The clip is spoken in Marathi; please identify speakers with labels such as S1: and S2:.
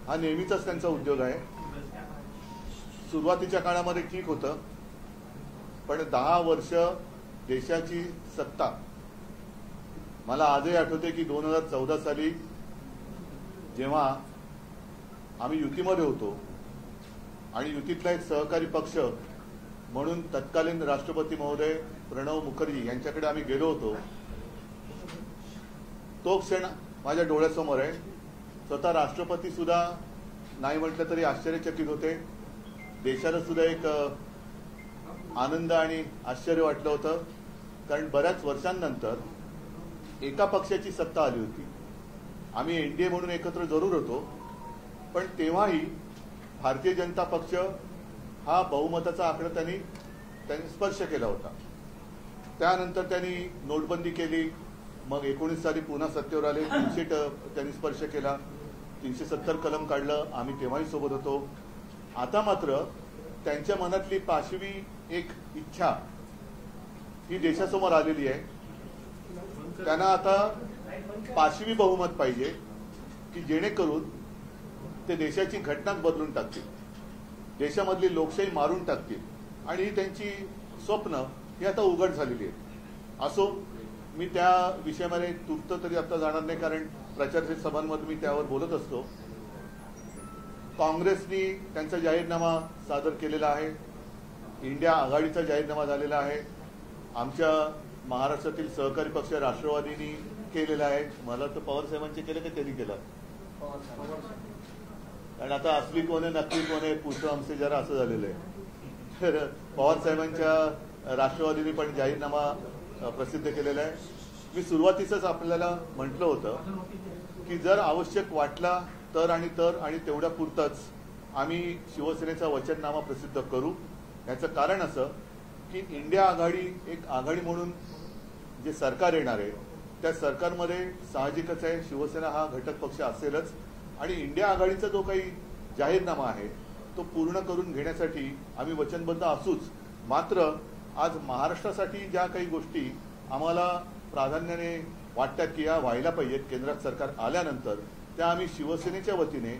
S1: हा नेहमीचाच त्यांचा उद्योग आहे। सुरुवातीच्या काळामध्ये ठीक होतं, पण 10 वर्ष देशाची सत्ता, मला आजही आठवते की 2014 साली जेव्हा आम्ही युतीमध्ये होतो आणि युतीतला एक सहकारी पक्ष म्हणून तत्कालीन राष्ट्रपती महोदय प्रणव मुखर्जी यांच्याकडे आम्ही गेलो होतो, तो क्षण माझ्या डोळ्यासमोर आहे। स्वतः राष्ट्रपती सुद्धा नाही म्हटलं तरी आश्चर्यचकित होते। देशाला सुद्धा एक आनंद आणि आश्चर्य वाटलं होतं, कारण बऱ्याच वर्षांनंतर एका पक्षाची सत्ता आली होती। आम्ही एनडीए म्हणून एकत्र जरूर होतो, पण तेव्हाही भारतीय जनता पक्ष हा बहुमताचा आकडा त्यांनी स्पर्श केला होता। त्यानंतर त्यांनी नोटबंदी केली, मग 19 साली पुन्हा सत्तेवर आले, 300 त्यांनी स्पर्श केला, 370 कलम काढलं, आम्ही तेव्हाही सोबत होतो। आता मात्र त्यांच्या मनातली 5वी एक इच्छा ही देशासमोर आलेली आहे। त्यांना आता 5वी बहुमत पाहिजे की जेणेकरून ते देशाची घटनाच बदलून टाकतील, देशामधली लोकशाही मारून टाकतील, आणि ही त्यांची स्वप्न ही आता उघड झालेली आहेत। असो, मी त्या विषयामध्ये तूर्त तरी आता जाणार नाही, कारण प्रचार सभांमध्ये मी त्यावर बोलत असतो। काँग्रेसनी त्यांचा जाहीरनामा सादर केलेला आहे, इंडिया आघाडीचा जाहीरनामा झालेला आहे, आमच्या महाराष्ट्रातील सहकारी पक्ष राष्ट्रवादीनी केलेला आहे। मला तर पवार साहेबांचे केले का त्यांनी केलं, कारण आता असली कोण आहे नकली कोण आहे पूछो हमसे जरा असं झालेलं आहे। तर पवार साहेबांच्या राष्ट्रवादीने पण जाहीरनामा प्रसिद्ध केलेला आहे। मी सुरुवातीसच आपल्याला म्हटलं होतं की जर आवश्यक वाटला तर आणि तेवढ्या पुरतच आम्ही शिवसेनेचा वचननामा प्रसिद्ध करू। याचं कारण असं की इंडिया आघाडी एक आघाडी म्हणून जे सरकार येणार आहे त्या सरकारमध्ये साहजिकच आहे शिवसेना हा घटक पक्ष असेलच, आणि इंडिया आघाडीचा जो काही जाहीरनामा आहे तो पूर्ण करून घेण्यासाठी आम्ही वचनबद्ध असूच। मात्र आज महाराष्ट्रासाठी ज्या काही गोष्टी आम्हाला प्राधान्याने वाटतात की या व्हायला पाहिजेत केंद्रात सरकार आल्यानंतर, त्या आम्ही शिवसेनेच्या वतीने